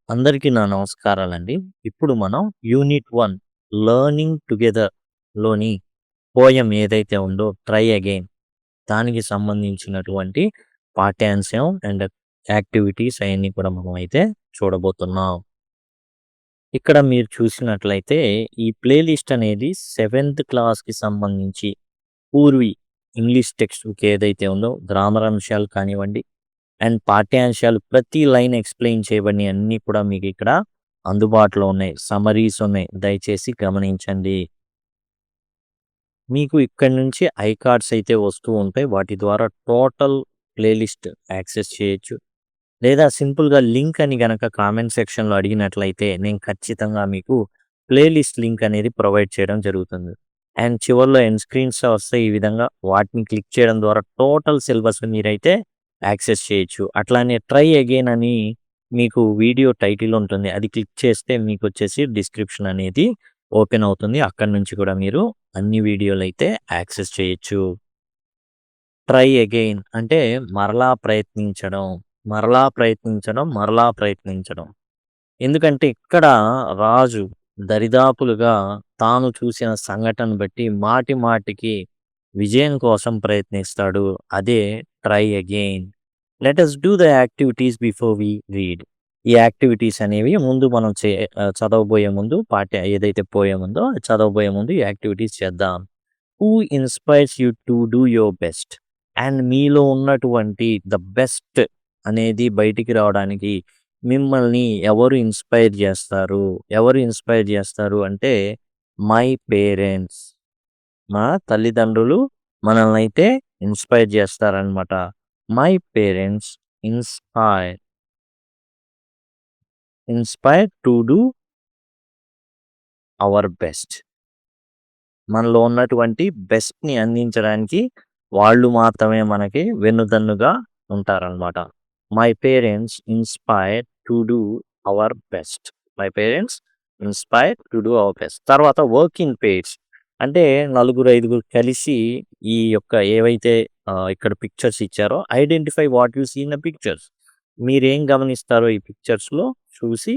అందరికీ నా నమస్కారాలండి. ఇప్పుడు మనం యూనిట్ 1 లెర్నింగ్ టుగెదర్ లోని పోయెమ్ ఏదైతే ఉందో 'ట్రై అగైన్' దానికి సంబంధించినటువంటి పాఠ్యాంశం అండ్ యాక్టివిటీస్ అయన్నీ కూడా మనం అయితే చూడబోతున్నాం. ఇక్కడ మీరు చూసినట్లయితే ఈ ప్లే లిస్ట్ అనేది 7th క్లాస్‌కి సంబంధించి పూర్వి ఇంగ్లీష్ టెక్స్ట్ బుక్ ఏదైతే ఉందో గ్రామర్ అంశాలు కానివ్వండి అండ్ పాఠ్యాంశాలు ప్రతి లైన్ ఎక్స్‌ప్లెయిన్ చేయబడినయి అన్నీ కూడా మీకిక్కడ అందుబాటులో ఉన్నాయి. సమ్మరీస్ ఉన్నాయి. దయచేసి గమనించండి. మీకు ఇక్కడి నుంచి ఐకార్డ్స్ అయితే వస్తూ ఉంటాయి. వాటి ద్వారా టోటల్ ప్లేలిస్ట్ యాక్సెస్ చేయొచ్చు. లేదా సింపుల్‌గా లింక్ అని గనక కామెంట్ సెక్షన్‌లో అడిగినట్లయితే నేను ఖచ్చితంగా మీకు ప్లేలిస్ట్ లింక్ అనేది ప్రొవైడ్ చేయడం జరుగుతుంది. అండ్ చివర్లో ఎండ్ స్క్రీన్స్ వస్తాయి. ఈ విధంగా వాటిని క్లిక్ చేయడం ద్వారా టోటల్ సిలబస్ మీరైతే యాక్సెస్ చేయొచ్చు. అట్లానే ట్రై అగైన్ అని మీకు వీడియో టైటిల్ ఉంటుంది. అది క్లిక్ చేస్తే మీకొచ్చేసి డిస్క్రిప్షన్ అనేది ఓపెన్ అవుతుంది. అక్కడి నుంచి కూడా మీరు అన్ని వీడియోలైతే యాక్సెస్ చేయొచ్చు. ట్రై అగైన్ అంటే మరలా ప్రయత్నించడం, మరలా ప్రయత్నించడం, మరలా ప్రయత్నించడం. ఎందుకంటే ఇక్కడ రాజు దరిదాపులుగా తాను చూసిన సంఘటన బట్టి మాటి మాటికి విజయం కోసం ప్రయత్నిస్తాడు. అదే try again. Let us do the activities before we read. ఈ యాక్టివిటీస్ అనేవి ముందు మనం చదవబోయే ముందు ఏదైతే పోయెమ్ ఉందో అది చదవబోయే ముందు ఈ యాక్టివిటీస్ చేద్దాం. Who inspires you to do your best? And మీలో ఉన్నటువంటి ద బెస్ట్ అనేది బయటికి రావడానికి మిమ్మల్ని ఎవరు ఇన్‌స్పైర్ జేస్తారు? ఎవరు ఇన్‌స్పైర్ జేస్తారు అంటే మై పేరెంట్స్. మా తల్లిదండ్రులు మనల్నయితే ఇన్‌స్పైర్ జేస్తారనమాట. My parents inspire to do our best. మనలో ఉన్నటువంటి బెస్ట్‌ని అందించడానికి వాళ్ళు మాత్రమే మనకి వెన్నుదన్నుగా ఉంటారనమాట. My parents inspire to do our best. My parents inspire to do our best. తర్వాత వర్క్ ఇన్ పెయిర్స్ అంటే నలుగురు, ఐదుగురు కలిసి ఈ యొక్క ఏవైతే ఇక్కడ పిక్చర్స్ ఇచ్చారో identify what you see in the pictures. మీరేం గమనిస్తారో ఈ పిక్చర్స్‌లో చూసి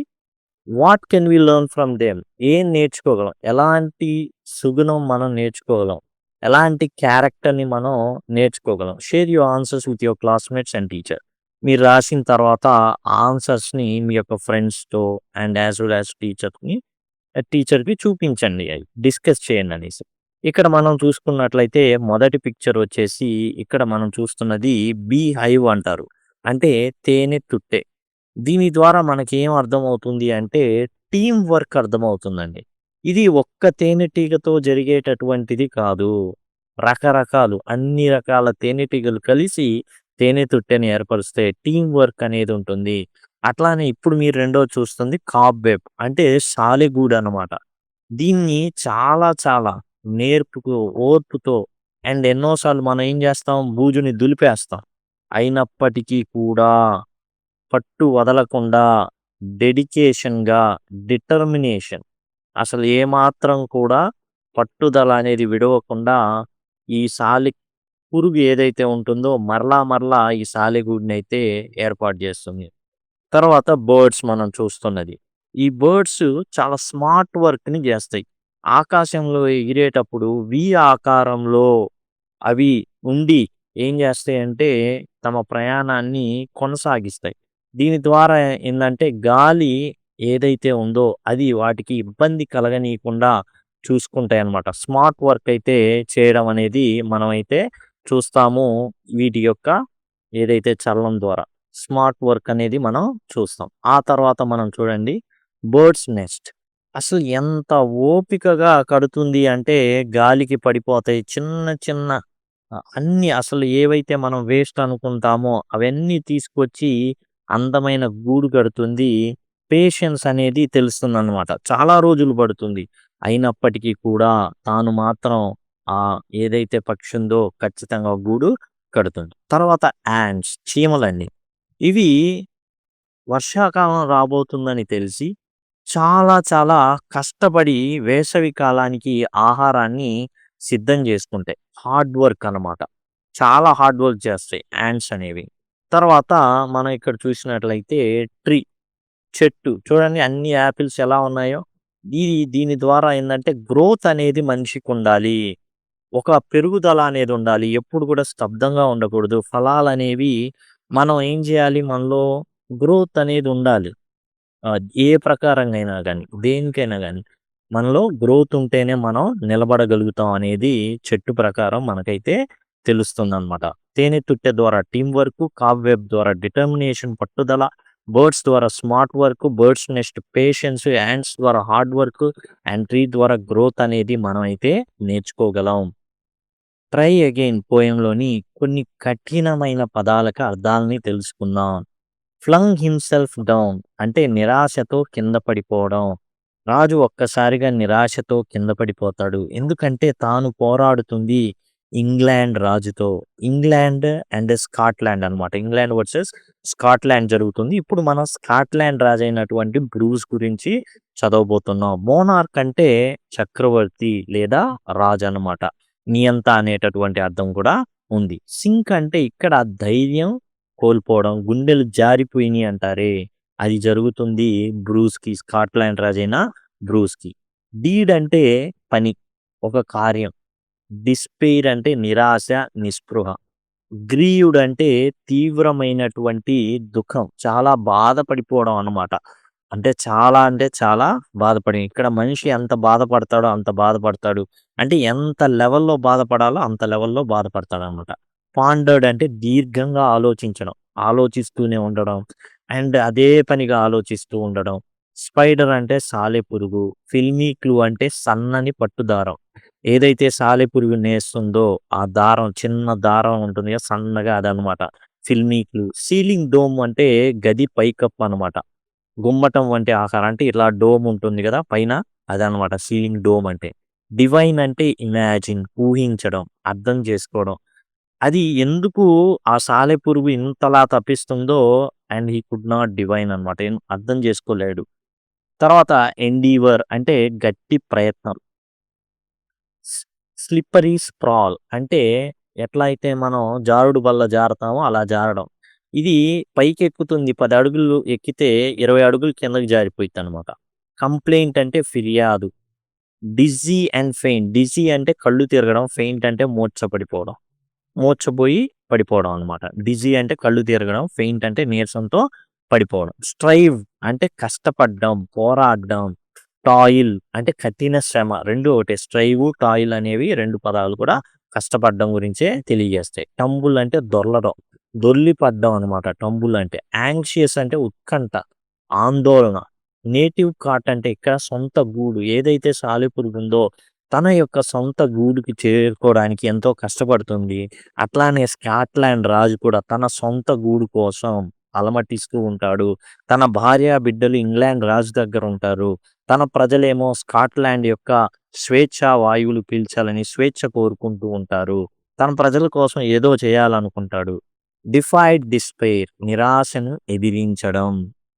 what can we learn from them? ఏం నేర్చుకోగలం? ఎలాంటి సుగుణం మనం నేర్చుకోగలం? ఎలాంటి క్యారెక్టర్‌ని మనం నేర్చుకోగలం? Share your answers with your classmates and teacher. మీరు రాసిన తర్వాత ఆన్సర్స్‌ని మీ యొక్క ఫ్రెండ్స్‌తో అండ్ యాస్ వెల్ యాస్ టీచర్‌కి చూపించండి అయి. డిస్కస్ చేయండి అనేసి. ఇక్కడ మనం చూసుకున్నట్లయితే మొదటి పిక్చర్ వచ్చేసి ఇక్కడ మనం చూస్తున్నది బీ హైవ్ అంటారు. అంటే తేనె తుట్టె. దీని ద్వారా మనకేం అర్థమవుతుంది అంటే టీమ్ వర్క్ అర్థమవుతుందండి. ఇది ఒక్క తేనెటీగతో జరిగేటటువంటిది కాదు. రకరకాలు అన్ని రకాల తేనెటీగలు కలిసి తేనె తుట్టెని ఏర్పరుస్తే టీమ్ వర్క్ అనేది ఉంటుంది. అట్లానే ఇప్పుడు మీరు రెండోది చూస్తుంది కాబ్ వెబ్ అంటే సాలెగూడు అనమాట. దీన్ని చాలా చాలా నేర్పుతో, ఓర్పుతో అండ్ ఎన్నో సార్లు మనం ఏం చేస్తాం బూజుని దులిపేస్తాం. అయినప్పటికీ కూడా పట్టు వదలకుండా డెడికేషన్‌గా, డిటర్మినేషన్ అసలు ఏమాత్రం కూడా పట్టుదల అనేది విడవకుండా ఈ పురుగు ఏదైతే ఉంటుందో మరలా మరలా ఈ సాలెగూడునైతే ఏర్పాటు చేస్తుంది. తర్వాత బర్డ్స్ మనం చూస్తున్నది. ఈ బర్డ్స్ చాలా స్మార్ట్ వర్క్‌ని జేస్తాయి. ఆకాశంలో ఎగిరేటప్పుడు ఆకారంలో అవి ఉండి ఏం జేస్తాయంటే తమ ప్రయాణాన్ని కొనసాగిస్తాయి. దీని ద్వారా ఏందంటే గాలి ఏదైతే ఉందో అది వాటికి ఇబ్బంది కలగనీయకుండా చూసుకుంటాయన్నమాట. స్మార్ట్ వర్క్ అయితే చేయడం అనేది మనమైతే చూస్తాము. వీటి యొక్క ఏదైతే చలనం ద్వారా. స్మార్ట్ వర్క్ అనేది మనం చూస్తాం. ఆ తర్వాత మనం చూడండి బర్డ్స్ నెస్ట్. అసలు ఎంత ఓపికగా కడుతుంది అంటే గాలికి పడిపోతాయి. చిన్న చిన్న అన్నీ అసలు ఏవైతే మనం వేస్ట్ అనుకుంటామో అవన్నీ తీసుకొచ్చి అందమైన గూడు కడుతుంది. పేషెన్స్ అనేది తెలుస్తుందనమాట. చాలా రోజులు పడుతుంది. అయినప్పటికీ కూడా తాను మాత్రం ఏదైతే పక్షి ఉందో ఖచ్చితంగా గూడు కడుతుంది. తర్వాత యాంట్స్ చీమలండి. ఇవి వర్షాకాలం రాబోతుందని తెలిసి చాలా చాలా కష్టపడి వేసవి కాలానికి ఆహారాన్ని సిద్ధం చేసుకుంటాయి. హార్డ్ వర్క్ అనమాట. చాలా హార్డ్ వర్క్ చేస్తాయి యాంట్స్ అనేవి. తర్వాత మనం ఇక్కడ చూసినట్లయితే ట్రీ. చెట్టు చూడండి అన్ని యాపిల్స్ ఎలా ఉన్నాయో. దీని ద్వారా ఏందంటే గ్రోత్ అనేది మనిషికుండాలి. ఒక పెరుగుదల అనేది ఉండాలి. ఎప్పుడు కూడా స్తబ్దంగా ఉండకూడదు. ఫలాలనేవి మనం ఏం చేయాలి? మనలో గ్రోత్ అనేది ఉండాలి. ఏ ప్రకారంగా అయినా గాని, దేనికైనా గాని. మనలో గ్రోత్ ఉంటేనే మనం నిలబడగలుగుతాం అనేది చెట్టు ప్రకారం మనకైతే తెలుస్తుందనమాట. తేనెతుట్టె ద్వారా టీమ్ వర్క్, కాబ్‌వెబ్ ద్వారా డిటర్మినేషన్ పట్టుదల, బర్డ్స్ ద్వారా smart work, birds nest patience, ants ద్వారా హార్డ్ వర్క్ అండ్ ట్రీ ద్వారా గ్రోత్ అనేది మనమైతే నేర్చుకోగలం. ట్రై అగైన్ పోయంలోని కొన్ని కఠినమైన పదాలకు అర్థాలని తెలుసుకుందాం. ఫ్లంగ్ హిమ్సెల్ఫ్ డౌన్ అంటే నిరాశతో కింద పడిపోవడం. రాజు ఒక్కసారిగా నిరాశతో కింద పడిపోతాడు. ఎందుకంటే తాను పోరాడుతుంది ఇంగ్లాండ్ రాజుతో. ఇంగ్లాండ్ అండ్ స్కాట్లాండ్ అనమాట. ఇంగ్లాండ్ వర్సెస్ స్కాట్లాండ్ జరుగుతుంది. ఇప్పుడు మనం స్కాట్లాండ్ రాజైనటువంటి బ్రూస్ గురించి చదవబోతున్నాం. మోనార్క్ అంటే చక్రవర్తి లేదా రాజు అనమాట. నియంత అనేటటువంటి అర్థం కూడా ఉంది. సింక్ అంటే ఇక్కడ ధైర్యం కోల్పోవడం, గుండెలు జారిపోయినాయి అంటారే, అది జరుగుతుంది బ్రూస్‌కి, స్కాట్లాండ్ రాజైన బ్రూస్‌కి. డీడ్ అంటే పని, ఒక కార్యం. డిస్పెయిర్ అంటే నిరాశ, నిస్పృహ. గ్రీవ్డ్ అంటే తీవ్రమైనటువంటి దుఃఖం, చాలా బాధపడిపోవడం అన్నమాట. అంటే చాలా బాధపడి ఇక్కడ మనిషి ఎంత బాధపడతాడో అంత బాధపడతాడు. అంటే ఎంత లెవెల్‌లో బాధపడాలో అంత లెవెల్‌లో బాధపడతాడనమాట. పాండర్డ్ అంటే దీర్ఘంగా ఆలోచించడం, ఆలోచిస్తూనే ఉండడం అండ్ అదే పనిగా ఆలోచిస్తూ ఉండడం. స్పైడర్ అంటే సాలెపురుగు. ఫిల్మీ క్లూ అంటే సన్నని పట్టుదారం. ఏదైతే సాలెపురుగు నేస్తుందో ఆ దారం, చిన్న దారం ఉంటుంది కదా సన్నగా, అదనమాట ఫిల్మీ క్లూ. సీలింగ్ డోమ్ అంటే గది పైకప్పు అనమాట. గుమ్మటం వంటి ఆకారం, అంటే ఇట్లా డోమ్ ఉంటుంది కదా పైన, అదనమాట సీలింగ్ డోమ్ అంటే. డివైన్ అంటే ఇమాజిన్, ఊహించడం, అర్థం చేసుకోవడం. అది ఎందుకు ఆ సాలెపురుగు ఇంతలా తప్పిస్తుందో and he could not divine అనమాట. అర్థం చేసుకోలేడు. తర్వాత ఎండీవర్ అంటే గట్టి ప్రయత్నం. స్లిప్పరీ స్ప్రాల్ అంటే ఎట్లా అయితే మనం జారుడు బల్ల జారుతామో అలా జారడం. ఇది పైకెక్కుతుంది 10 అడుగులు ఎక్కితే 20 అడుగులు కిందకి జారిపోయిద్దనమాట. కంప్లెయింట్ అంటే ఫిర్యాదు. డిజ్జీ అండ్ ఫెయింట్. డిజ్జీ అంటే కళ్ళు తిరగడం, ఫెయింట్ అంటే మూర్ఛపడిపోవడం. మూర్ఛపోయి పడిపోవడం అనమాట. డిజీ అంటే కళ్ళు తిరగడం, ఫెయింట్ అంటే నీరసంతో పడిపోవడం. స్ట్రైవ్ అంటే కష్టపడ్డం, పోరాడడం. టాయిల్ అంటే కఠిన శ్రమ. 2 ఒకటే. స్ట్రైవ్, టాయిల్ అనేవి 2 పదాలు కూడా కష్టపడడం గురించే తెలియజేస్తాయి. టంబుల్ అంటే దొర్లడం, దొర్లి పడ్డం అనమాట టంబుల్ అంటే. యాంగ్షియస్ అంటే ఉత్కంఠ, ఆందోళన. నేటివ్ కాట్ అంటే ఇక్కడ సొంత గూడు. ఏదైతే సాలెపురుగు ఉందో తన యొక్క సొంత గూడుకి చేరుకోవడానికి ఎంతో కష్టపడుతుంది. అట్లానే స్కాట్లాండ్ రాజు కూడా తన సొంత గూడు కోసం అలమటిస్తూ ఉంటాడు. తన భార్య, బిడ్డలు ఇంగ్లాండ్ రాజు దగ్గర ఉంటారు. తన ప్రజలేమో స్కాట్లాండ్ యొక్క స్వేచ్ఛా వాయువులు పీల్చాలని స్వేచ్ఛ కోరుకుంటూ ఉంటారు. తన ప్రజల కోసం ఏదో చేయాలనుకుంటాడు. డిఫైడ్ డిస్పెయిర్ నిరాశను ఎదిరించడం.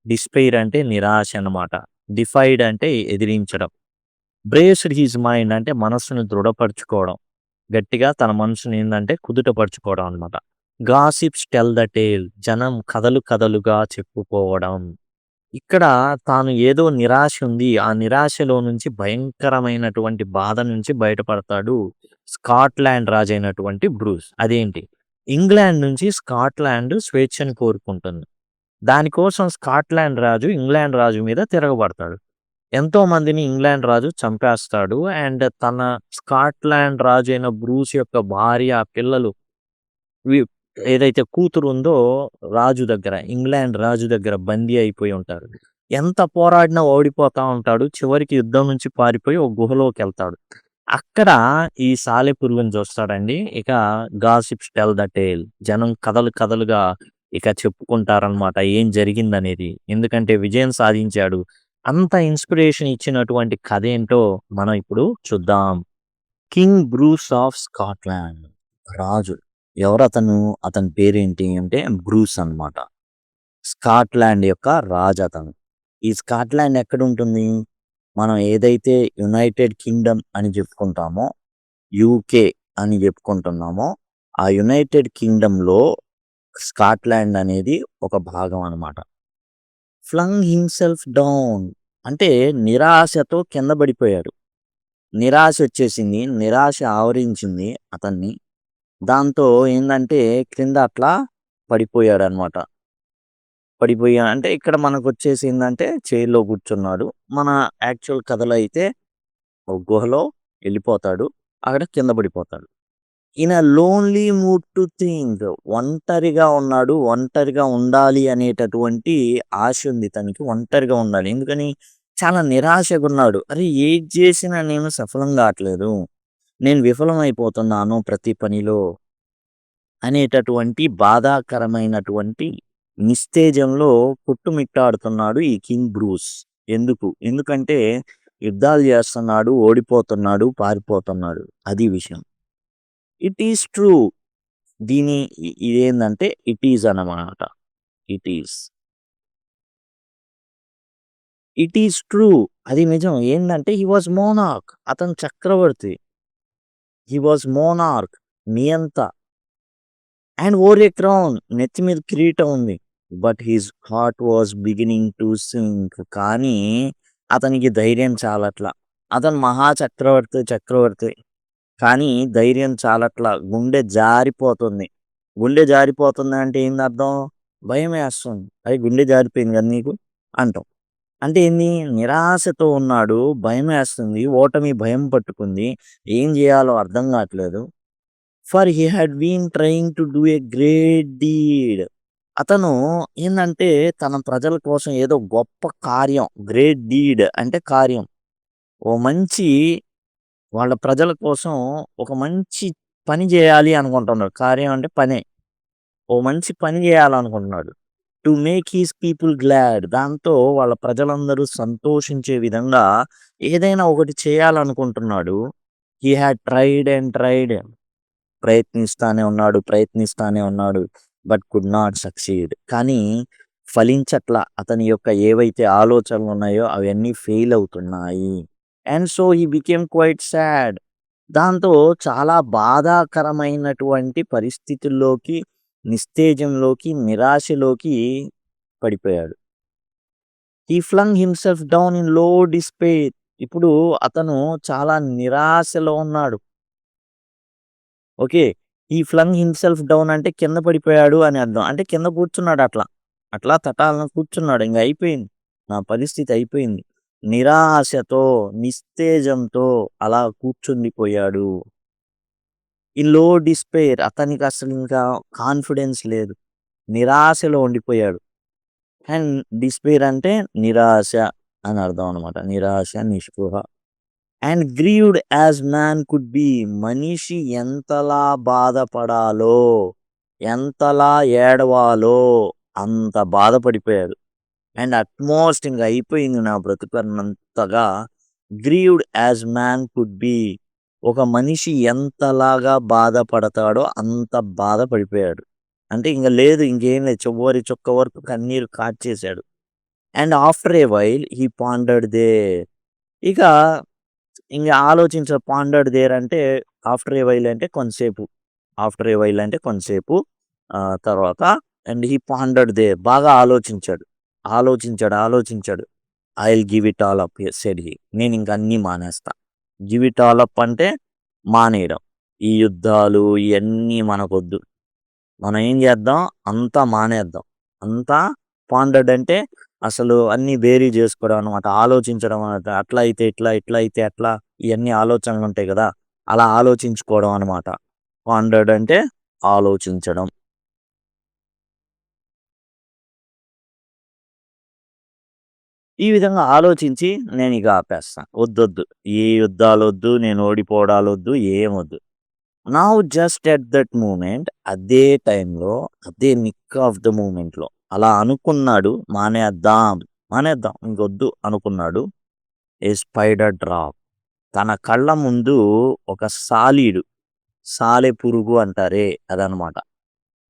డిస్పెయిర్ అంటే నిరాశ అన్నమాట. డిఫైడ్ అంటే ఎదిరించడం. బ్రేస్డ్ హిజ్ మైండ్ అంటే మనస్సును దృఢపరుచుకోవడం. గట్టిగా తన మనసుని ఏందంటే కుదుటపరుచుకోవడం అనమాట. గాసిప్స్ టెల్ ద టేల్ జనం కథలు కథలుగా చెప్పుకోవడం. ఇక్కడ తాను ఏదో నిరాశ ఉంది. ఆ నిరాశలో నుంచి భయంకరమైనటువంటి బాధ నుంచి బయటపడతాడు స్కాట్లాండ్ రాజైనటువంటి బ్రూస్. అదేంటి? ఇంగ్లాండ్ నుంచి స్కాట్లాండ్ స్వేచ్ఛను కోరుకుంటుంది. దానికోసం స్కాట్లాండ్ రాజు ఇంగ్లాండ్ రాజు మీద తిరగబడతాడు. ఎంతో మందిని ఇంగ్లాండ్ రాజు చంపేస్తాడు. అండ్ తన స్కాట్లాండ్ రాజు అయిన బ్రూస్ యొక్క భార్య, పిల్లలు వి ఏదైతే కూతురు ఉందో రాజు దగ్గర, ఇంగ్లాండ్ రాజు దగ్గర బందీ అయిపోయి ఉంటారు. ఎంత పోరాడినా ఓడిపోతా ఉంటాడు. చివరికి యుద్ధం నుంచి పారిపోయి ఒక గుహలోకెళ్తాడు. అక్కడ ఈ సాలెపురుగుని చూస్తాడండి. ఇక గాసిప్స్ టెల్ ద టేల్ జనం కథలు కథలుగా ఇక చెప్పుకుంటారనమాట ఏం జరిగిందనేది. ఎందుకంటే విజయం సాధించాడు. అంత ఇన్స్పిరేషన్ ఇచ్చినటువంటి కథ ఏంటో మనం ఇప్పుడు చూద్దాం. King Bruce of Scotland. రాజు ఎవరతను? అతని పేరేంటి అంటే బ్రూస్ అన్నమాట. స్కాట్లాండ్ యొక్క రాజు అతను. ఈ స్కాట్లాండ్ ఎక్కడ ఉంటుంది? మనం ఏదైతే యునైటెడ్ కింగ్డమ్ అని చెప్పుకుంటామో, యూకే అని చెప్పుకుంటున్నామో, ఆ యునైటెడ్ కింగ్డమ్‌లో స్కాట్లాండ్ అనేది ఒక భాగం అన్నమాట. ఫ్లంగ్ హిమ్సెల్ఫ్ డౌన్ అంటే నిరాశతో కింద పడిపోయాడు. నిరాశ వచ్చేసింది. నిరాశ ఆవరించింది అతన్ని. దాంతో ఏందంటే క్రింద అట్లా పడిపోయాడనమాట. అంటే ఇక్కడ మనకొచ్చేసి ఏందంటే చైర్‌లో కూర్చున్నాడు. మన యాక్చువల్ కథలో అయితే ఒక గుహలో ఎళ్ళిపోతాడు. అక్కడ కింద పడిపోతాడు. In a lonely mood to think ఒంటరిగా ఉన్నాడు. ఒంటరిగా ఉండాలి అనేటటువంటి ఆశ ఉంది తనకి. ఒంటరిగా ఉండాలి. ఎందుకని? చాలా నిరాశగున్నాడు. అరే! ఏది చేసినా నేను సఫలం గాట్లేదు. నేను విఫలమైపోతున్నాను ప్రతి పనిలో అనేటటువంటి బాధాకరమైనటువంటి నిస్తేజంలో కొట్టుమిట్టాడుతున్నాడు ఈ కింగ్ బ్రూస్. ఎందుకంటే యుద్ధాలు చేస్తున్నాడు, ఓడిపోతున్నాడు, పారిపోతున్నాడు. అది విషయం. It is true. ఇదేందంటే ఇట్ ఈస్ అన్నమాట. It is. It is true. అది నిజం. ఏందంటే హి వాస్ మోనార్క్. అతను చక్రవర్తి. He was monarch. నియంత. And wore a crown. నెత్తి మీద కిరీటం ఉంది. But his heart was beginning to sink. కానీ అతనికి ధైర్యం చాలట్ల. అతను మహా చక్రవర్తి. కానీ ధైర్యం చాలట్ల. గుండె జారిపోతుంది. గుండె జారిపోతుంది అంటే ఏందర్థం? భయమేస్తుంది. అరె! గుండె జారిపోయింది కదా నీకు అంటాం. అంటే ఏంది? నిరాశతో ఉన్నాడు. భయమేస్తుంది. ఓటమి భయం పట్టుకుంది. ఏం జేయాలో అర్థం గాట్లేదు. For he had been trying to do a great deed. అతను ఏందంటే తన ప్రజల కోసం ఏదో గొప్ప కార్యం. గ్రేట్ డీడ్ అంటే కార్యం. ఓ మంచి వాళ్ళ ప్రజల కోసం ఒక మంచి పని జేయాలి అనుకుంటున్నాడు. కార్యం అంటే పనే. ఓ మంచి పని జేయాలనుకుంటున్నాడు. To make his people glad. దాంతో వాళ్ళ ప్రజలందరూ సంతోషించే విధంగా ఏదైనా ఒకటి చేయాలనుకుంటున్నాడు. He had tried and tried. ప్రయత్నిస్తానే ఉన్నాడు. But could not succeed. కానీ ఫలించట్ల. అతని యొక్క ఏవైతే ఆలోచనలున్నాయో అవన్నీ ఫెయిల్ అవుతున్నాయి. And so he became quite sad. దాంతో చాలా బాధాకరమైనటువంటి పరిస్థితుల్లోకి, నిస్తేజంలోకి, నిరాశలోకి పడిపోయాడు. He flung himself down in low despair. ఇప్పుడు అతను చాలా నిరాశలో ఉన్నాడు. ఓకే. ఈ ఫ్లంగ్ హిమ్సెల్ఫ్ డౌన్ అంటే కింద పడిపోయాడు అని అర్థం. అంటే కింద కూర్చున్నాడు అట్లా. అట్లా తటాలన కూర్చున్నాడు. ఇంక అయిపోయింది. నా పరిస్థితి అయిపోయింది. నిరాశతో, నిస్తేజంతో అలా కూర్చుండిపోయాడు. ఈ లో డిస్పైర్ అతనికి అసలు ఇంకా కాన్ఫిడెన్స్ లేదు. నిరాశలో ఉండిపోయాడు. అండ్ డిస్పైర్ అంటే నిరాశ అని అర్థం అనమాట. నిరాశ, నిస్పృహ. And grieved as man could be. మనిషి ఎంతలా బాధపడాలో, ఎంతలా ఏడవాలో అంత బాధపడిపోయాడు. అండ్ అట్‌మోస్ట్ ఇంక అయిపోయింది నా బ్రతుకన్నంతగా grieved as man could be. ఒక మనిషి ఎంతలాగా బాధపడతాడో అంత బాధపడిపోయాడు. అంటే ఇంక లేదు. ఇంకేం లేదు. చివరి చుక్క వరకు కన్నీరు కార్చేశాడు. And after a while he pondered there. ఇక పాండర్డ్ దేర్ అంటే ఆఫ్టర్ ఎ వైల్ అంటే కొంతసేపు. తర్వాత అండ్ హి పాండర్డ్ దేర్. బాగా ఆలోచించాడు. I will give it all up said he. నేనింక అన్నీ మానేస్తా. గివ్ ఇట్ ఆల్ అప్ అంటే మానేయడం. ఈ యుద్ధాలు ఇయన్నీ మనకొద్దు. మనం ఏం చేద్దాం? అంతా మానేద్దాం. అంతా పాండర్డ్ అంటే అసలు అన్నీ బేరీ చేసుకోవడం అనమాట. ఆలోచించడం అనమాట. అట్లా అయితే ఇట్లా, ఇట్లా అయితే అట్లా ఇయన్నీ ఆలోచనలుంటాయి గదా! అలా ఆలోచించుకోవడం అనమాట. పాండర్డ్ అంటే ఆలోచించడం. ఈ విధంగా ఆలోచించి నేనిక ఆపేస్తా. వద్దొద్దు. ఏ యుద్ధాలొద్దు, నేను ఓడిపోవడాలొద్దు, ఏమొద్దు. Now just at that moment అదే టైంలో, అదే నిక్ ఆఫ్ ద మూమెంట్‌లో అలా అనుకున్నాడు. మానేద్దాం ఇంకొద్దు అనుకున్నాడు. ఏ స్పైడర్ డ్రాప్. తన కళ్ళ ముందు ఒక సాలెపురుగు అంటారే అదనమాట.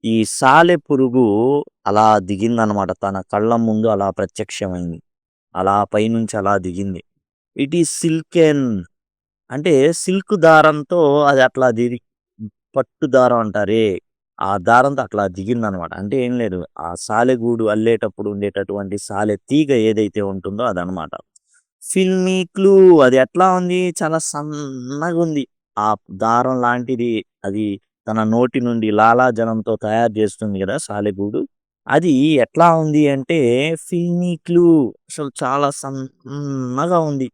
ఈ సాలెపురుగు అలా దిగిందనమాట. తన కళ్ళ ముందు అలా ప్రత్యక్షమైంది. అలా పైనుంచి అలా దిగింది. It is silken. అంటే సిల్క్ దారంతో అది అట్లా పట్టు దారం అంటారే ఆ దారంతో అట్లా దిగిందనమాట. అంటే ఏం లేదు. ఆ సాలెగూడు అల్లేటప్పుడు ఉండేటటువంటి సాలె తీగ ఏదైతే ఉంటుందో అదనమాట. ఫిల్మీ క్లూ అది ఎట్లా ఉంది? చాలా సన్నగుంది. ఆ దారం లాంటిది అది తన నోటి నుండి లాలాజలంతో తయారు చేస్తుంది గదా! సాలెగూడు. అది ఎట్లా ఉంది అంటే ఫిల్మీ క్లూ అసలు చాలా సన్నగా ఉంది.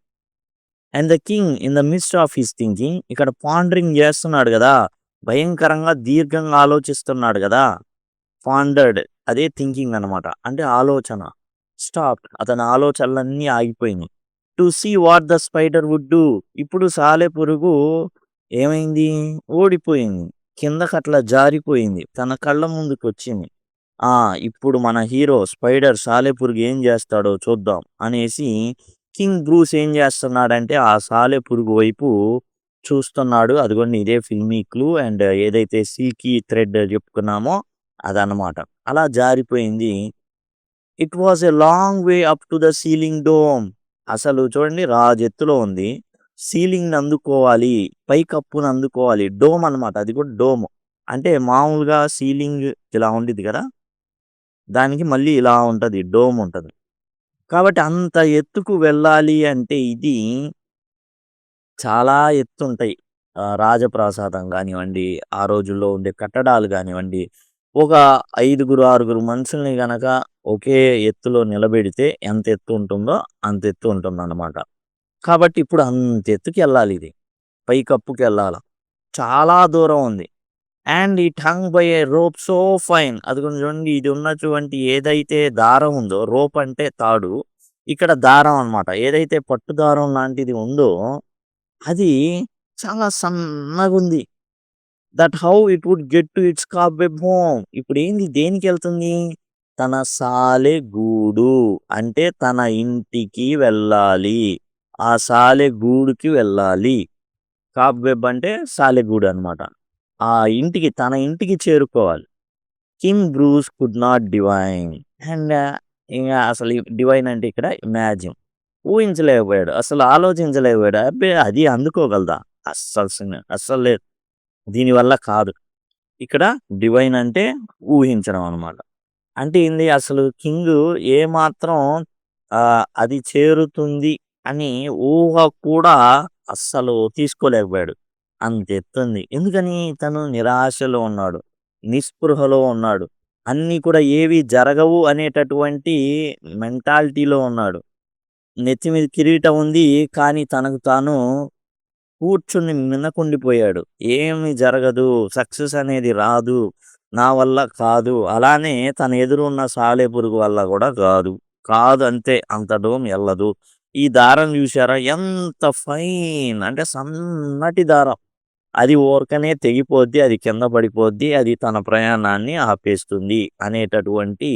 And the king in the midst of his thinking ఇక్కడ పాండరింగ్ చేస్తున్నాడు గదా! భయంకరంగా దీర్ఘంగా ఆలోచిస్తున్నాడు గదా! పాండర్డ్ అదే థింకింగ్ అనమాట. అంటే ఆలోచన. స్టాప్డ్ అతని ఆలోచనలన్నీ ఆగిపోయినాయి. To see what the spider would do ఇప్పుడు సాలెపురుగు ఏమైంది? ఓడిపోయింది. కిందకట్లా జారిపోయింది. తన కళ్ళ ముందుకొచ్చింది. ఆ! ఇప్పుడు మన హీరో స్పైడర్ సాలెపురుగు ఏం జేస్తాడో చూద్దాం అనేసి కింగ్ బ్రూస్ ఏం జేస్తున్నాడంటే ఆ సాలెపురుగు వైపు చూస్తున్నాడు. అదిగోండి ఇదే ఫిల్మీ క్లూ అండ్ ఏదైతే సిల్కీ థ్రెడ్ చెప్పుకున్నామో అదనమాట. అలా జారిపోయింది. It was a long way up to the ceiling dome. అసలు చూడండి రాజెత్తులో ఉంది. సీలింగ్‌ని అందుకోవాలి. పైకప్పుని అందుకోవాలి. డోమ్ అనమాట. అది కూడా డోమ్. అంటే మామూలుగా సీలింగ్ ఇలా ఉండిద్ది కదా! దానికి మళ్ళీ ఇలా ఉంటది. డోమ్ ఉంటది. కాబట్టి అంత ఎత్తుకు వెళ్ళాలి అంటే ఇది చాలా ఎత్తుంటాయి. రాజప్రాసాదం గానివ్వండి, ఆ రోజుల్లో ఉండే కట్టడాలు గానివ్వండి, ఒక 5గురు, 6గురు మనుషుల్ని గనక ఒకే ఎత్తులో నిలబెడితే ఎంత ఎత్తు ఉంటుందో అంత ఎత్తు ఉంటుందన్నమాట. కాబట్టి ఇప్పుడు అంత ఎత్తుకెళ్ళాలిది. పైకప్పుకెళ్ళాల. చాలా దూరం ఉంది. And it hung by a rope so fine. అదిగోండి చూడండి ఇది ఉన్నటువంటి ఏదైతే దారం ఉందో రోప్ అంటే తాడు. ఇక్కడ దారం అన్నమాట. ఏదైతే పట్టు దారం లాంటిది ఉందో అది చాలా సన్నగుంది. That how it would get to its cobweb home. ఇప్పుడేంది దేనికెళ్తుంది? తన సాలె గూడు. అంటే తన ఇంటికి వెళ్ళాలి. ఆ సాలె గూడుకి వెళ్ళాలి. కాబెబ్ అంటే సాలెగూడు అనమాట. ఆ ఇంటికి తన ఇంటికి చేరుకోవాలి. King Bruce could not divine. And ఇంగ అసలు డివైన్ అంటే ఇక్కడ ఇమాజిన్. ఊహించలేకపోయాడు. అసలు ఆలోచించలేకపోయాడు. అబ్బే! అది అందుకోగలదా? అస్సలు లేదు. దీనివల్ల కాదు. ఇక్కడ డివైన్ అంటే ఊహించడం అనమాట. అంటే ఏంది అసలు కింగు ఏమాత్రం అది చేరుతుంది అని ఊహ కూడా అస్సలు తీసుకోలేకపోయాడు. అంత ఎత్తుంది. ఎందుకని? తను నిరాశలో ఉన్నాడు. నిస్పృహలో ఉన్నాడు. అన్నీ కూడా ఏవి జరగవు అనేటటువంటి మెంటాలిటీలో ఉన్నాడు. నెత్తి మీద కిరీటం ఉంది. కానీ తనకు తాను కూర్చుని మిన్నకుండిపోయాడు. ఏమి జరగదు. సక్సెస్ అనేది రాదు. నా వల్ల కాదు. అలానే తన ఎదురున్న సాలెపురుగు వల్ల గూడా కాదు. కాదు అంతే. అంత దూరం ఎళ్ళదు. ఈ దారం జూసారా? ఎంత ఫైన్ అంటే సన్నటి దారం. అది ఊరకనే తెగిపోద్ది. అది కింద పడిపోద్ది. అది తన ప్రయాణాన్ని ఆపేస్తుంది అనేటటువంటి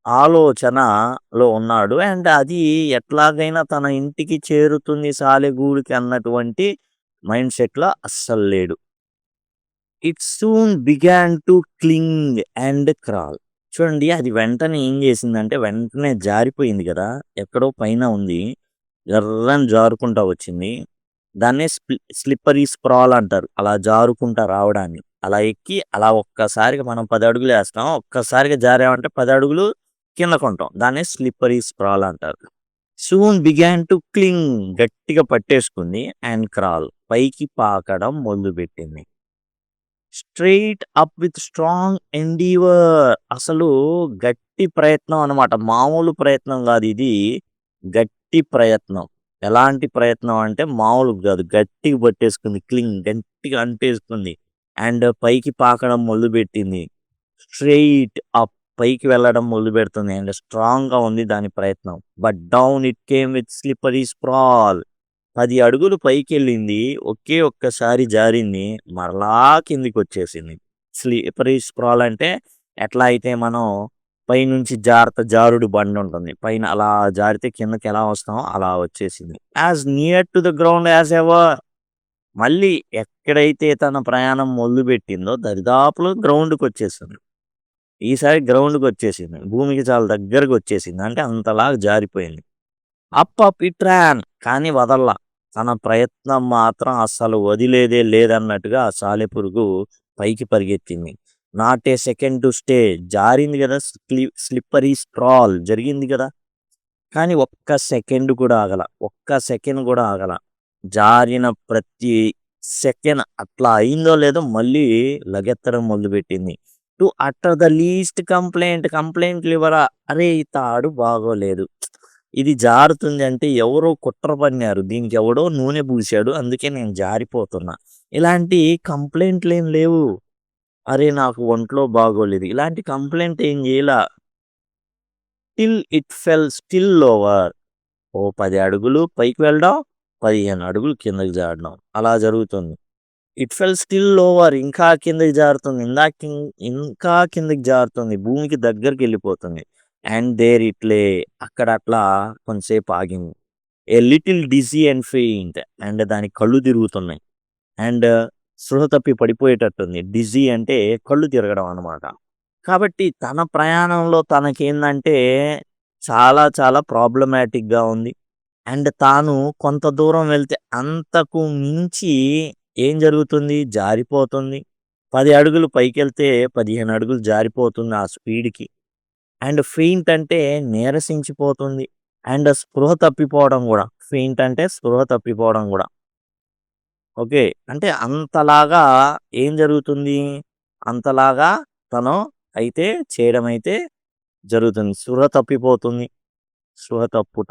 ఆలోచనలో ఉన్నాడు. అండ్ అది ఎట్లాగైనా తన ఇంటికి చేరుతుంది సాలెగూడుకి అన్నటువంటి మైండ్ సెట్‌లో అస్సలు లేడు. It soon began to క్లింగ్ and crawl. చూడండి అది వెంటనే ఏం చేసిందంటే వెంటనే జారిపోయింది గదా! ఎక్కడో పైన ఉంది. ఎర్రని జారుకుంటా వచ్చింది. దాన్నే స్లిప్పరీ స్ప్రాల్ అంటారు. అలా జారుకుంటా రావడాన్ని. అలా ఎక్కి అలా ఒక్కసారిగా మనం 10 అడుగులేస్తాం. ఒక్కసారిగా జారామంటే 10 అడుగులు కిందకుంటాం. దాన్నే స్లిప్పరీ స్ప్రాల్ అంటారు. సూన్ బిగాన్ టు క్లింగ్ గట్టిగా పట్టేసుకుంది. అండ్ క్రాల్ పైకి పాకడం మొదలుపెట్టింది. Straight up with strong endeavour. అసలు గట్టి ప్రయత్నం అన్నమాట. మామూలు ప్రయత్నం గాదు ఇది. గట్టి ప్రయత్నం. ఎలాంటి ప్రయత్నం అంటే మామూలుగా గాదు. గట్టిగా పట్టేసుకుంది. గట్టిగా అంటేసుకుంది. అండ్ పైకి పాకడం మొదలుపెట్టింది. స్ట్రెయిట్ అప్ పైకి వెళ్ళడం మొదలుపెడుతుంది. అండ్ స్ట్రాంగ్‌గా ఉంది దాని ప్రయత్నం. But down it came with slippery sprawl. 10 అడుగులు పైకెళ్ళింది. ఒకే ఒక్కసారి జారింది. మరలా కిందికొచ్చేసింది. స్లిప్పరీ స్ప్రాల్ అంటే ఎట్లా అయితే మనం పైనుంచి జారుడు బండుంటుంది. పైన అలా జారితే కిందకి ఎలా వస్తామో అలా వచ్చేసింది. As near to the ground as ever. మళ్ళీ ఎక్కడైతే తన ప్రయాణం మొదలుపెట్టిందో దరిదాపులో గ్రౌండ్‌కొచ్చేసింది. ఈసారి గ్రౌండ్‌కొచ్చేసింది. భూమికి చాలా దగ్గరకొచ్చేసింది. అంటే అంతలాగా జారిపోయింది. అప్ ఇట్ రాన్. కానీ వదల్లా. తన ప్రయత్నం మాత్రం అస్సలు వదిలేదే లేదన్నట్టుగా ఆ సాలెపురుగు పైకి పరిగెత్తింది. Not a second to stay. జారింది కదా, స్లిప్పరీ స్క్రాల్ జరిగింది కదా, కానీ ఒక్క సెకండ్ కూడా ఆగల. ఒక్క సెకండ్ కూడా ఆగల. జారిన ప్రతి సెకండ్ అట్లా అయిందో లేదో మళ్ళీ లగెత్తడం మొదలుపెట్టింది. టు అటర్ ద లీస్ట్ కంప్లైంట్లు ఇవ్వరా, అరే ఈ తాడు బాగోలేదు, ఇది జారుతుంది అంటే ఎవరో కుట్ర పన్నారు, దీనికి ఎవడో నూనె పూసాడు, అందుకే నేను జారిపోతున్నా. ఇలాంటి కంప్లైంట్లు ఏం లేవు. అరే నాకు ఒంట్లో బాగోలేదు, ఇలాంటి కంప్లైంట్ ఏం చేయలా. Till it fell still lower. ఓ 10 అడుగులు పైకి వెళ్ళడం, 15 అడుగులు కిందకి జారడం, అలా జరుగుతుంది. ఇట్ ఫెల్ స్టిల్ లోవర్, ఇంకా కిందకి జారుతుంది, ఇంకా కిందకి జారుతుంది, భూమికి దగ్గరికి వెళ్ళిపోతుంది. అండ్ దేర్ ఇట్లే, అక్కడ అట్లా కొంతసేపు ఆగింది. A little dizzy and faint, and దాని కళ్ళు తిరుగుతున్నాయి. అండ్ స్పృహ తప్పి పడిపోయేటట్టుంది. డిజీ అంటే కళ్ళు తిరగడం అనమాట. కాబట్టి తన ప్రయాణంలో తనకేందంటే చాలా చాలా ప్రాబ్లమాటిక్‌గా ఉంది. అండ్ తాను కొంత దూరం వెళ్తే అంతకు మించి ఏం జరుగుతుంది, జారిపోతుంది. 10 అడుగులు పైకెళ్తే 15 అడుగులు జారిపోతుంది ఆ స్పీడ్‌కి. అండ్ ఫెయింట్ అంటే నీరసించిపోతుంది. అండ్ స్పృహ తప్పిపోవడం గూడా. ఫెయింట్ అంటే స్పృహ తప్పిపోవడం గూడా. ఓకే. అంటే అంతలాగా ఏం జరుగుతుంది, అంతలాగా తను అయితే చేయడమైతే జరుగుతుంది. స్పృహ తప్పిపోతుంది. స్పృహ తప్పుట.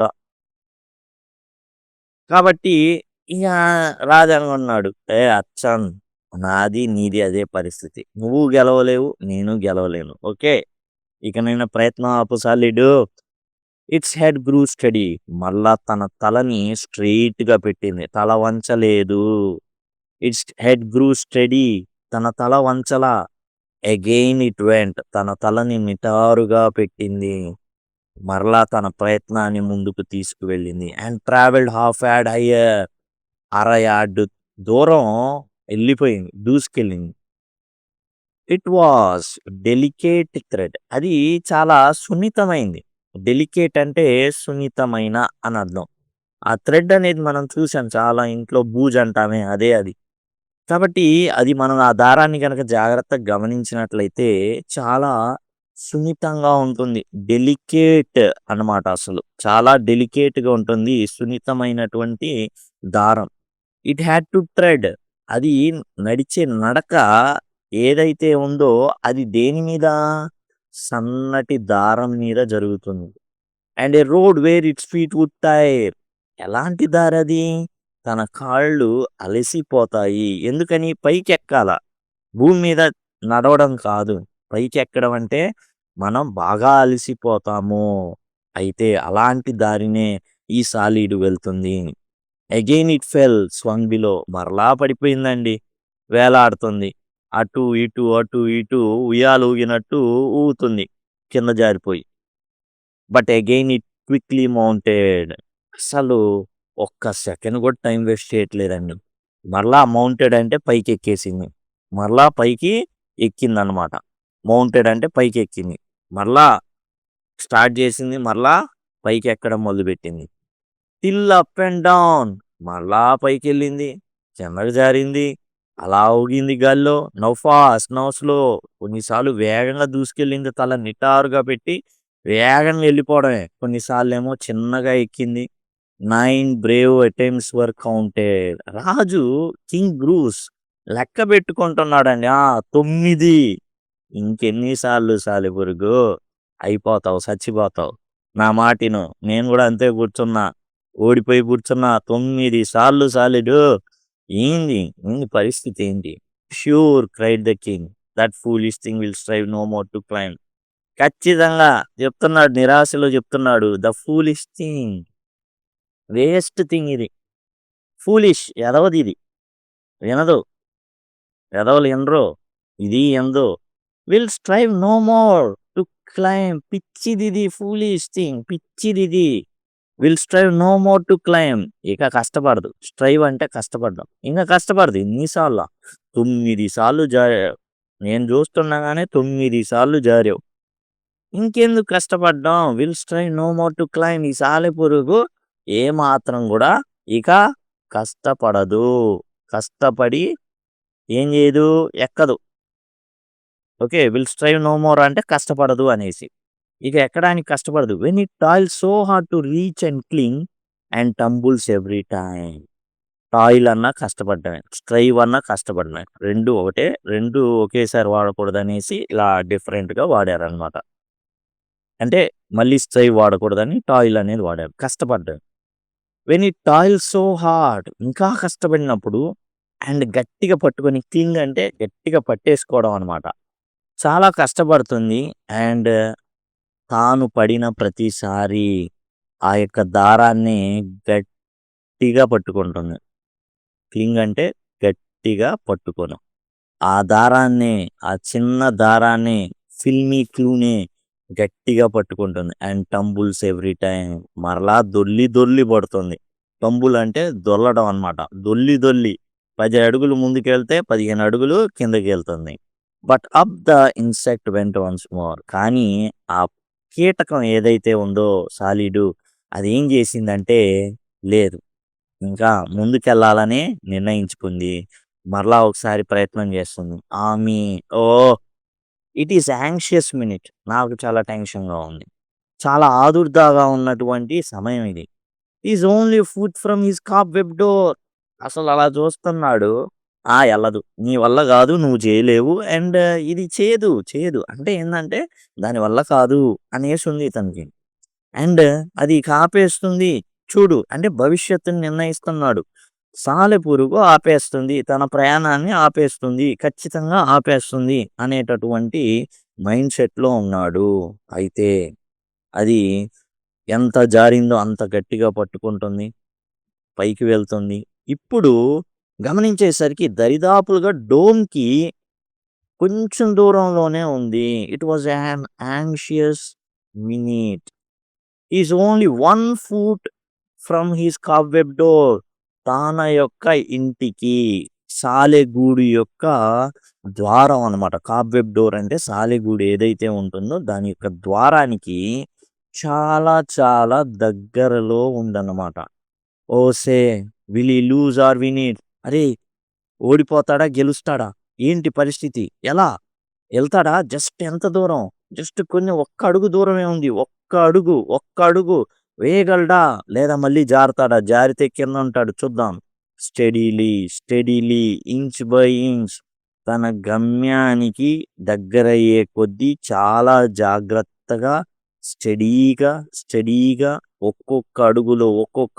కాబట్టి ఇక రాజనుకున్నాడు, ఏ అచ్చం నాది నీది అదే పరిస్థితి. నువ్వు గెలవలేవు, నేను గెలవలేను. ఓకే. ఇక నేను ప్రయత్నం ఆపు సాలీడు. Its head grew steady. మళ్ళా తన తలని స్ట్రెయిట్‌గా పెట్టింది. తల వంచలేదు. Its head grew steady. తన తల వంచలా. Again it went. తన తలని నిటారుగా పెట్టింది. మరలా తన ప్రయత్నాన్ని ముందుకు తీసుకువెళ్ళింది. And travelled half yard higher. అర యార్డు దూరం వెళ్ళిపోయింది, దూసుకెళ్ళింది. It was delicate thread. అది చాలా సున్నితమైంది. డెలికేట్ అంటే సున్నితమైన అని అర్థం. ఆ థ్రెడ్ అనేది మనం చూసాం చాలా ఇంట్లో, బూజ్ అంటామే అదే అది. కాబట్టి అది మనం ఆ దారాన్ని గనక జాగ్రత్తగా గమనించినట్లయితే చాలా సున్నితంగా ఉంటుంది. డెలికేట్ అన్నమాట అసలు. చాలా డెలికేట్‌గా ఉంటుంది. సున్నితమైనటువంటి దారం. It had to thread. అది నడిచే నడక ఏదైతే ఉందో అది దేని మీద? సన్నటి దారం మీద జరుగుతుంది. And a road where its feet would tire. ఎలాంటి దారది? తన కాళ్ళు అలసిపోతాయి. ఎందుకని? పైకెక్కాల. భూమి మీద నడవడం కాదు. పైకెక్కడం అంటే మనం బాగా అలసిపోతాము. అయితే అలాంటి దారినే ఈ సాలీడు వెళ్తుంది. Again it fell swung below. మరలా పడిపోయిందండి. వేలాడుతుంది. అటు ఇటు, అటు ఇటు ఉయ్యాల ఊగినట్టు ఊగుతుంది కింద జారిపోయి. But again it quickly mounted. అసలు ఒక్క సెకండ్ కూడా టైం వేస్ట్ చేయట్లేదండి. మరలా మౌంటెడ్ అంటే పైకి ఎక్కేసింది. మరలా పైకి ఎక్కిందనమాట. మౌంటెడ్ అంటే పైకి ఎక్కింది. మరలా స్టార్ట్ చేసింది. మరలా పైకి ఎక్కడం మొదలుపెట్టింది. Till up and down. మరలా పైకెళ్ళింది. కిందకి జారింది. అలా ఊగింది గాల్లో. Now fast, now slow. కొన్నిసార్లు వేగంగా దూసుకెళ్ళింది. తల నిటారుగా పెట్టి వేగంగా వెళ్ళిపోవడమే. కొన్నిసార్లేమో చిన్నగా ఎక్కింది. 9 బ్రేవ్ అటెంప్ట్స్ వర్ కౌంటెడ్. రాజు కింగ్ బ్రూస్ లెక్క పెట్టుకుంటున్నాడండి. 9. ఇంకెన్ని సార్లు సాలెపురుగు, అయిపోతావు, చచ్చిపోతావు. నా మాటిను. నేను కూడా అంతే కూర్చున్నా. ఓడిపోయి కూర్చున్నా. 9 సార్లు సాలిడు. ఏంది పరిస్థితి ఏంటి? Sure cried the king. That foolish thing will strive no more to climb. ఖచ్చితంగా చెప్తున్నాడు, నిరాశలో చెప్తున్నాడు. The foolish thing, waste thing ఇది. ఫూలిష్, ఎదవది ఇది. వినదు. ఎదవలు వినరు. ఇది ఎందు. Will strive no more to climb. పిచ్చిది, ఫూలిష్ థింగ్, పిచ్చిది. Will strive no more to climb. ఇక కష్టపడదు. స్ట్రైవ్ అంటే కష్టపడ్డాం. ఇంకా కష్టపడదు. ఎన్నిసార్లు? 9 సార్లు జారావు. నేను చూస్తుండగానే 9 సార్లు జారావు. ఇంకెందుకు కష్టపడ్డాం? Will strive no more to climb. ఈ సాలెపురుగు ఏ మాత్రం కూడా ఇక కష్టపడదు. కష్టపడి ఏం చేయదు? ఎక్కదు. Okay. Will strive no more అంటే కష్టపడదు అనేసి. ఇక ఎక్కడానికి కష్టపడదు. When it toils so hard to reach and cling and tumbles every time. Toil అన్నా కష్టపడ్డమే. స్ట్రైవ్ అన్నా కష్టపడమే. 2 ఒకటే. 2 ఒకేసారి వాడకూడదనేసి ఇలా డిఫరెంట్‌గా వాడారనమాట. అంటే మళ్ళీ స్ట్రైవ్ వాడకూడదని టాయిల్ అనేది వాడారు. కష్టపడ్డం. When it toils so hard ఇంకా కష్టపడినప్పుడు అండ్ గట్టిగా పట్టుకొని క్లింగ్ అంటే గట్టిగా పట్టేసుకోవడం అనమాట. చాలా కష్టపడుతుంది అండ్ తాను పడిన ప్రతిసారి ఆ యొక్క దారాన్ని గట్టిగా పట్టుకుంటుంది. క్లింగ్ అంటే గట్టిగా పట్టుకోను. ఆ దారాన్ని, ఆ చిన్న దారాన్ని ఫిల్మీ క్లూని గట్టిగా పట్టుకుంటుంది. అండ్ టంబుల్స్ ఎవ్రీ టైమ్ మరలా దొర్లి దొర్లి పడుతుంది. టంబుల్ అంటే దొర్లడం అనమాట. దొర్లి దొర్లి 10 అడుగులు ముందుకెళ్తే 15 అడుగులు కిందకెళ్తుంది. But up the insect went once more. కానీ ఆ కీటకం ఏదైతే ఉందో సాలీడు అదేం చేసిందంటే లేదు. ఇంకా ముందుకెళ్ళాలని నిర్ణయించుకుంది. మరలా ఒకసారి ప్రయత్నం చేస్తుంది. ఆమె oh! It is anxious minute. నాకు చాలా టెన్షన్‌గా ఉంది. చాలా ఆదుర్దాగా ఉన్నటువంటి సమయం ఇది. Is only foot from his cobweb door. అసలలా చూస్తున్నాడు. ఎళ్ళదు. నీ వల్ల గాదు. నువ్వు చేయలేవు. అండ్ ఇది చేయదు. చేయదు. అంటే ఏందంటే దాని వల్ల కాదు అనేసుంది తనకి. అండ్ అది ఆపేస్తుంది. చూడు అంటే భవిష్యత్తుని నిర్ణయిస్తున్నాడు. సాలెపురుగు ఆపేస్తుంది. తన ప్రయాణాన్ని ఆపేస్తుంది. ఖచ్చితంగా ఆపేస్తుంది అనేటటువంటి మైండ్ సెట్‌లో ఉన్నాడు. అయితే అది ఎంత జారిందో అంత గట్టిగా పట్టుకుంటుంది. పైకి వెళ్తుంది. ఇప్పుడు గమనించేసరికి దరిదాపులుగా డోమ్‌కి కొంచెం దూరంలోనే ఉంది. It was an anxious minute. Is only 1 foot from his cobweb door. తన యొక్క ఇంటికి సాలెగూడు యొక్క ద్వారం అన్నమాట. కాబ్‌వెబ్ డోర్ అంటే సాలెగూడు ఏదైతే ఉంటుందో దాని యొక్క ద్వారానికి చాలా చాలా దగ్గరలో ఉందన్నమాట. ఓసే will he lose or win it? అరేయ్! ఓడిపోతాడా? గెలుస్తాడా? ఏంటి పరిస్థితి? ఎలా? ఎళ్తాడా? జస్ట్ ఎంత దూరం? జస్ట్ ఒక్క అడుగు దూరమే ఉంది. ఒక్క అడుగు వేయగలడా? లేదా మళ్ళీ జారతాడా? జారితే కిందుంటాడు చూద్దాం. స్టెడీలీ ఇంచ్ బై ఇంచ్ తన గమ్యానికి దగ్గరయ్యే కొద్దీ చాలా జాగ్రత్తగా స్టడీగా ఒక్కొక్క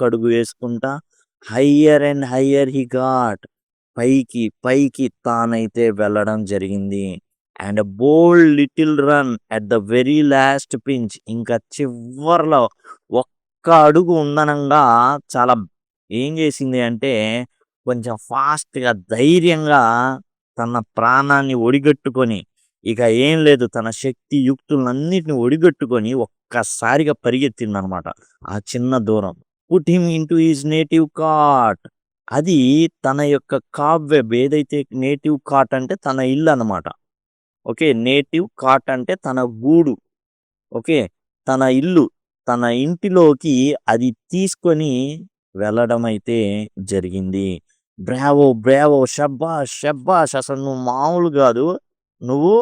అడుగు వేసుకుంటా higher and higher he got. పైకి తానైతే వెళ్ళడం జరిగింది. And bold little run at the very last pinch. ఇంకా చివర్లో ఒక్క అడుగు ఉందనంగా చాలా ఏం చేసింది అంటే కొంచెం ఫాస్ట్‌గా ధైర్యంగా తన ప్రాణాన్ని ఒడిగట్టుకొని ఇక ఏం లేదు తన శక్తి యుక్తులన్నిటిని ఒడిగట్టుకొని ఒక్కసారిగా పరిగెత్తిందనమాట. ఆ చిన్న దూరం. Put him into his native cot. అది తన యొక్క కాబ్ ఏదైతే నేటివ్ కాట్ అంటే తన ఇల్లనమాట. ఓకే. నేటివ్ కాట్ అంటే తన గూడు. ఓకే. తన ఇల్లు. తన ఇంటిలోకి అది తీసుకొని వెళ్ళడమైతే జరిగింది. బ్రావో! షబ్బాష్! అసలు నువ్వు మామూలు గాదు. నువ్వు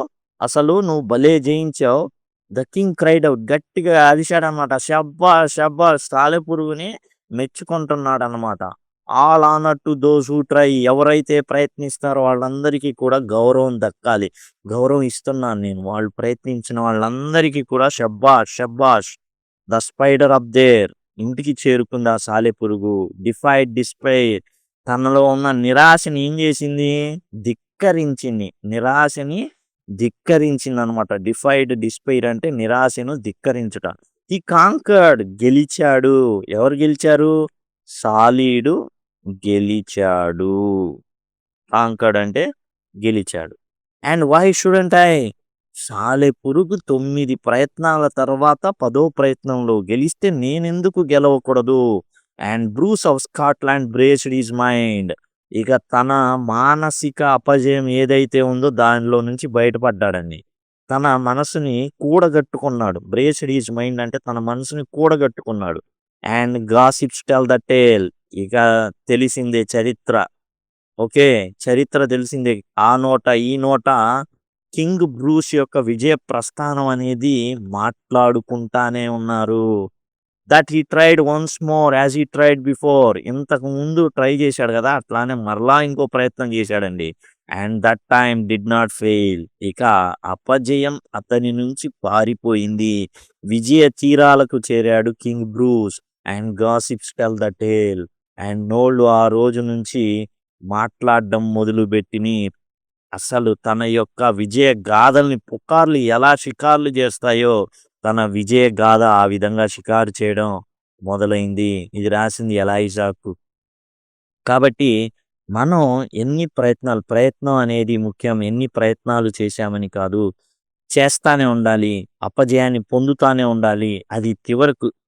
నువ్వు భలే జయించావు. The king cried out. గట్టిగా అరిచాడనమాట. షబ్బాష్! సాలెపురుగుని మెచ్చుకుంటున్నాడనమాట. All honour to those who try. ఎవరైతే ప్రయత్నిస్తారో వాళ్ళందరికీ కూడా గౌరవం దక్కాలి. గౌరవం ఇస్తున్నాను నేను. వాళ్ళు ప్రయత్నించిన వాళ్ళందరికీ కూడా షబ్బాష్! The spider up there. ఇంటికి చేరుకుంది ఆ సాలెపురుగు. Defied despair. తనలో ఉన్న నిరాశని ఏం చేసింది? ధిక్కరించింది. నిరాశని ధిక్కరించిందనమాట. డిస్పైర్ అంటే నిరాశను ధిక్కరించుట. హి కాంకర్డ్. గెలిచాడు. ఎవరు గెలిచారు? సాలీడు గెలిచాడు. కాంకర్డ్ అంటే గెలిచాడు. And why shouldn't I? సాలెపురుగు 9 ప్రయత్నాల తర్వాత 10వ ప్రయత్నంలో గెలిస్తే నేనెందుకు గెలవకూడదు? And Bruce of Scotland braced his mind. ఇక తన మానసిక అపజయం ఏదైతే ఉందో దానిలో నుంచి బయటపడ్డాడండి. తన మనసుని కూడగట్టుకున్నాడు. బ్రేస్డ్ హిస్ మైండ్ అంటే తన మనసుని కూడగట్టుకున్నాడు. And gossips tell the tale. ఇక తెలిసిందే చరిత్ర. ఓకే. చరిత్ర తెలిసిందే. ఆ నోట ఈ నోట కింగ్ బ్రూస్ యొక్క విజయ ప్రస్థానం అనేది మాట్లాడుకుంటానే ఉన్నారు. That he tried once more as he tried before. ఇంతకు ముందు ట్రై చేశాడు కదా! అట్లానే మరలా ఇంకో ప్రయత్నం చేశాడండి. And that time did not fail. ఇక అపజయం అతని నుంచి పారిపోయింది. విజయ తీరాలకు చేరాడు king Bruce. And gossips tell the tale. And నోళ్ళు ఆ రోజు నుంచి మాట్లాడడం మొదలుపెట్టిని. అసలు తన యొక్క విజయ గాథల్ని పుకార్లు ఎలా షికార్లు చేస్తాయో తన విజయ గాథ ఆ విధంగా షికారు చేయడం మొదలైంది. ఇది రాసింది ఎలైజాకు. కాబట్టి మనం ప్రయత్నం అనేది ముఖ్యం. ఎన్ని ప్రయత్నాలు చేశామని కాదు. చేస్తానే ఉండాలి. అపజయాన్ని పొందుతానే ఉండాలి. అది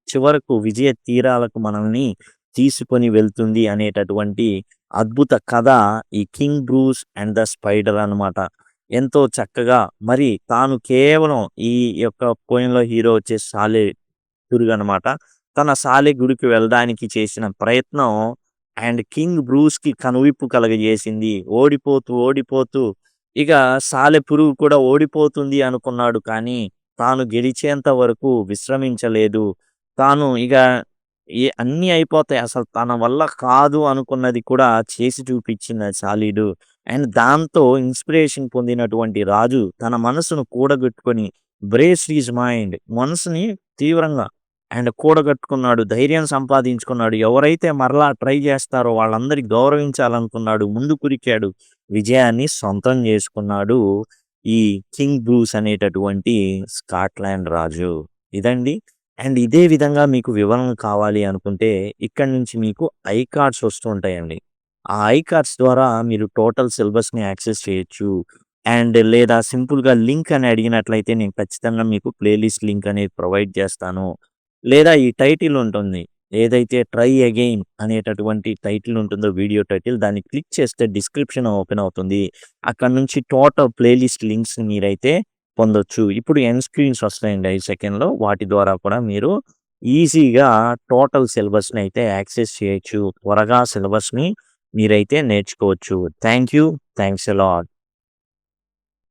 చివరకు విజయ తీరాలకు మనల్ని తీసుకొని వెళ్తుంది అనేటటువంటి అద్భుత కథ ఈ 'king Bruce and the spider' అన్నమాట. ఎంతో చక్కగా మరి తాను కేవలం ఈ యొక్క పోయెంలో హీరో వచ్చేసి సాలెపురుగనమాట. తన సాలెగూడుకి వెళ్ళడానికి చేసిన ప్రయత్నం అండ్ కింగ్ బ్రూస్‌కి కనువిప్పు కలగజేసింది. ఓడిపోతూ ఇక సాలెపురుగు కూడా ఓడిపోతుంది అనుకున్నాడు. కానీ తాను గెలిచేంత వరకు విశ్రమించలేదు. తాను ఇక అన్నీ అయిపోతాయి. అసలు తన వల్ల కాదు అనుకున్నది కూడా చేసి చూపించింది ఆ సాలీడు. అండ్ దాంతో ఇన్స్పిరేషన్ పొందినటువంటి రాజు తన మనసును కూడగట్టుకొని బ్రేస్డ్ హిస్ మైండ్, మనసుని తీవ్రంగా అండ్ కూడగట్టుకున్నాడు. ధైర్యం సంపాదించుకున్నాడు. ఎవరైతే మరలా ట్రై చేస్తారో వాళ్ళందరికీ గౌరవించాలనుకున్నాడు. ముందుకురికాడు. విజయాన్ని సొంతం చేసుకున్నాడు ఈ కింగ్ బ్రూస్ అనేటటువంటి స్కాట్లాండ్ రాజు. ఇదండి. అండ్ ఇదే విధంగా మీకు వివరణ కావాలి అనుకుంటే ఇక్కడి నుంచి మీకు ఐ కార్డ్స్ వస్తూ ఉంటాయండి. ఆ ఐ కార్డ్స్ ద్వారా మీరు టోటల్ సిలబస్‌ని యాక్సెస్ చేయొచ్చు. అండ్ లేదా సింపుల్‌గా లింక్ అని అడిగినట్లయితే నేను ఖచ్చితంగా మీకు ప్లేలిస్ట్ లింక్ అనేది ప్రొవైడ్ చేస్తాను. లేదా ఈ టైటిల్ ఉంటుంది. ఏదైతే 'ట్రై అగైన్' అనేటటువంటి టైటిల్ ఉంటుందో వీడియో టైటిల్ దాన్ని క్లిక్ చేస్తే డిస్క్రిప్షన్ ఓపెన్ అవుతుంది. అక్కడి నుంచి టోటల్ ప్లేలిస్ట్ లింక్స్ మీరైతే పొందొచ్చు. ఇప్పుడు ఎండ్ స్క్రీన్స్ వస్తాయండి 5 సెకండ్‌లో. వాటి ద్వారా కూడా మీరు ఈజీగా టోటల్ సిలబస్‌ని అయితే యాక్సెస్ చేయొచ్చు. త్వరగా సిలబస్‌ని మీరైతే నేర్చుకోవచ్చు. Thank you. Thanks a lot.